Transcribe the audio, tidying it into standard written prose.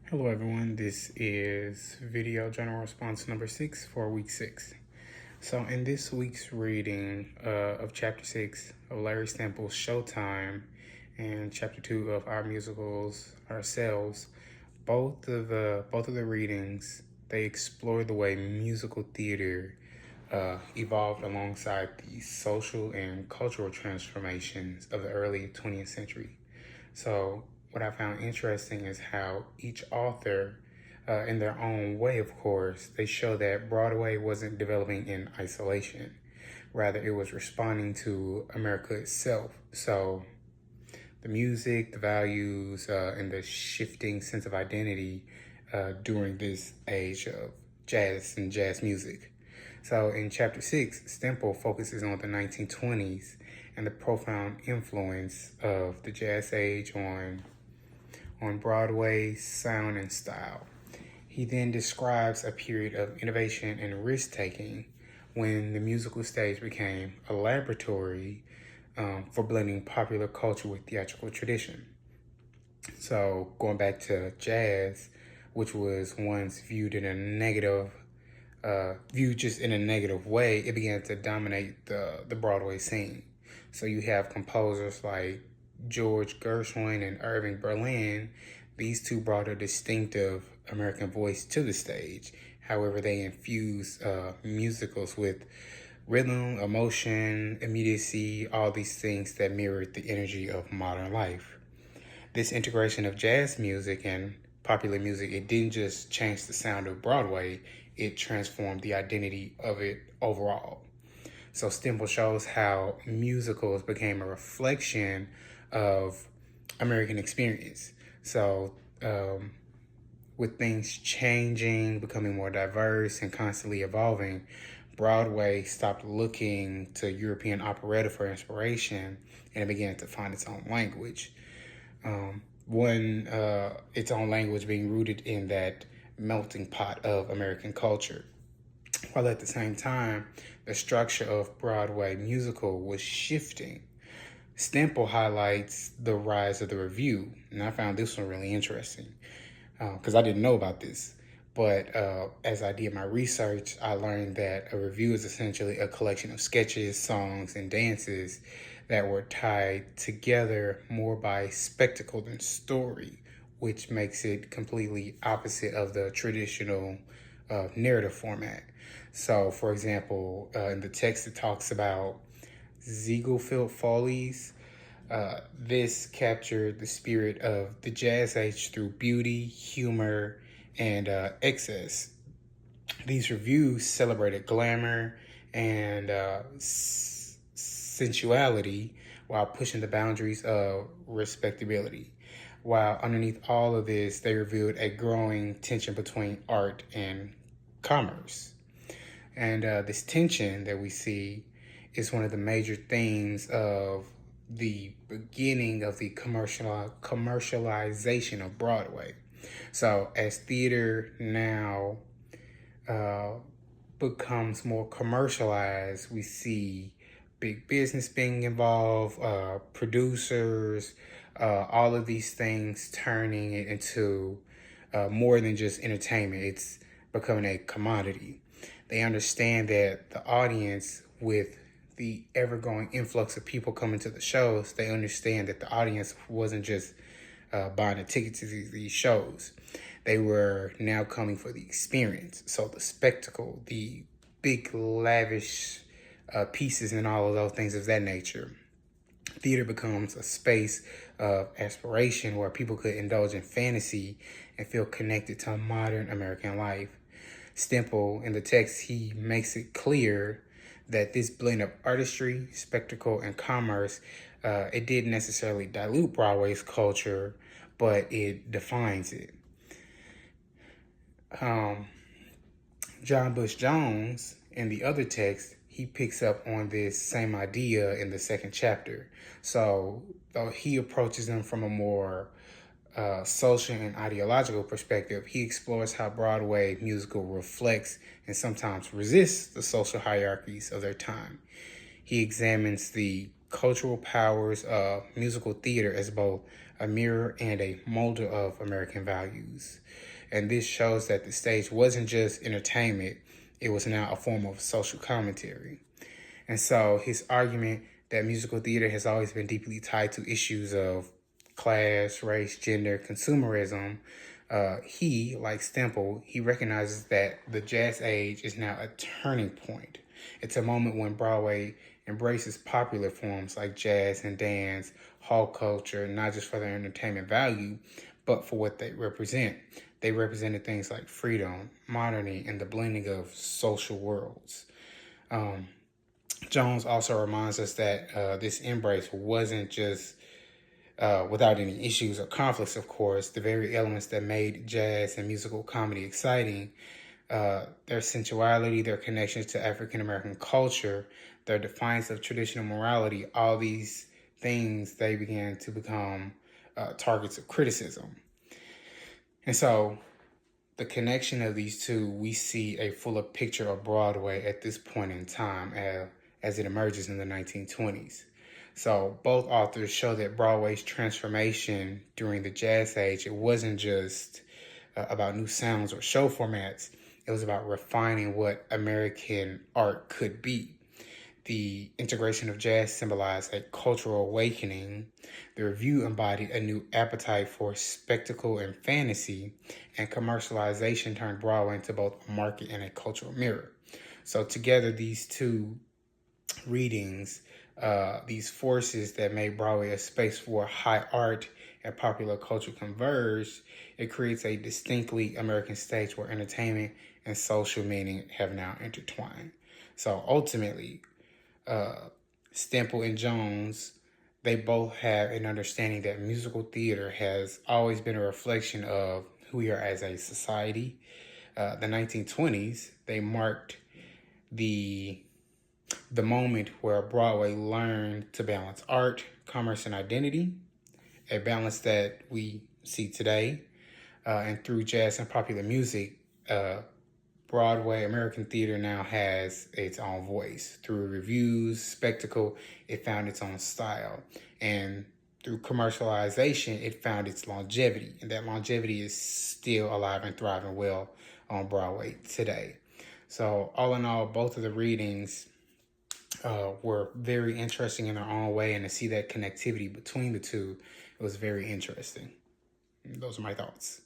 Hello everyone, this is video journal response number 6 for week 6. So in this week's reading of chapter 6 of Larry Stemple's Showtime and chapter 2 of Our Musicals Ourselves, both of the readings, they explore the way musical theater evolved alongside the social and cultural transformations of the early 20th century. So what I found interesting is how each author, in their own way, of course, they show that Broadway wasn't developing in isolation. Rather, it was responding to America itself. So the music, the values, and the shifting sense of identity during this age of jazz and jazz music. So in chapter 6, Stemple focuses on the 1920s and the profound influence of the jazz age on Broadway's sound and style. He then describes a period of innovation and risk-taking when the musical stage became a laboratory for blending popular culture with theatrical tradition. So going back to jazz, which was once viewed in a negative, just in a negative way, it began to dominate the Broadway scene. So you have composers like George Gershwin and Irving Berlin. These two brought a distinctive American voice to the stage. However, they infused musicals with rhythm, emotion, immediacy, all these things that mirrored the energy of modern life. This integration of jazz music and popular music, it didn't just change the sound of Broadway, it transformed the identity of it overall. So Stemple shows how musicals became a reflection of American experience. So with things changing, becoming more diverse and constantly evolving, Broadway stopped looking to European operetta for inspiration and it began to find its own language. Its own language being rooted in that melting pot of American culture. While at the same time, the structure of Broadway musical was shifting. Stemple highlights the rise of the revue, and I found this one really interesting because I didn't know about this. But as I did my research, I learned that a revue is essentially a collection of sketches, songs, and dances that were tied together more by spectacle than story, which makes it completely opposite of the traditional narrative format. So, for example, in the text it talks about Ziegfeld Follies. This captured the spirit of the jazz age through beauty, humor, and excess. These reviews celebrated glamour and sensuality while pushing the boundaries of respectability. While underneath all of this, they revealed a growing tension between art and commerce. And this tension that we see is one of the major themes of the beginning of the commercialization of Broadway. So as theater now becomes more commercialized, we see big business being involved, producers, all of these things turning it into more than just entertainment. It's becoming a commodity. They understand that the audience, with the ever-growing influx of people coming to the shows, they understand that the audience wasn't just buying a ticket to these shows. They were now coming for the experience. So the spectacle, the big lavish pieces and all of those things of that nature. Theater becomes a space of aspiration where people could indulge in fantasy and feel connected to modern American life. Stemple, in the text, he makes it clear that this blend of artistry, spectacle, and commerce, it didn't necessarily dilute Broadway's culture, but it defines it. John Bush Jones, in the other text, he picks up on this same idea in the second chapter. So though he approaches them from a more social and ideological perspective, he explores how Broadway musical reflects and sometimes resists the social hierarchies of their time. He examines the cultural powers of musical theater as both a mirror and a molder of American values. And this shows that the stage wasn't just entertainment, it was now a form of social commentary. And so his argument that musical theater has always been deeply tied to issues of class, race, gender, consumerism, he, like Stemple, he recognizes that the jazz age is now a turning point. It's a moment when Broadway embraces popular forms like jazz and dance, hall culture, not just for their entertainment value, but for what they represent. They represented things like freedom, modernity, and the blending of social worlds. Jones also reminds us that this embrace wasn't just without any issues or conflicts, of course. The very elements that made jazz and musical comedy exciting, their sensuality, their connections to African American culture, their defiance of traditional morality, all these things, they began to become targets of criticism. And so the connection of these two, we see a fuller picture of Broadway at this point in time as it emerges in the 1920s. So both authors show that Broadway's transformation during the jazz age, it wasn't just about new sounds or show formats. It was about refining what American art could be. The integration of jazz symbolized a cultural awakening. The review embodied a new appetite for spectacle and fantasy, and commercialization turned Broadway into both a market and a cultural mirror. So together, these two readings, these forces that made Broadway a space where high art and popular culture converged, it creates a distinctly American stage where entertainment and social meaning have now intertwined. So ultimately, Stemple and Jones, they both have an understanding that musical theater has always been a reflection of who we are as a society. The 1920s, they marked the moment where Broadway learned to balance art, commerce, and identity, a balance that we see today. And through jazz and popular music, Broadway, American theater now has its own voice. Through reviews, spectacle, it found its own style. And through commercialization, it found its longevity. And that longevity is still alive and thriving well on Broadway today. So all in all, both of the readings were very interesting in their own way. And to see that connectivity between the two, it was very interesting. Those are my thoughts.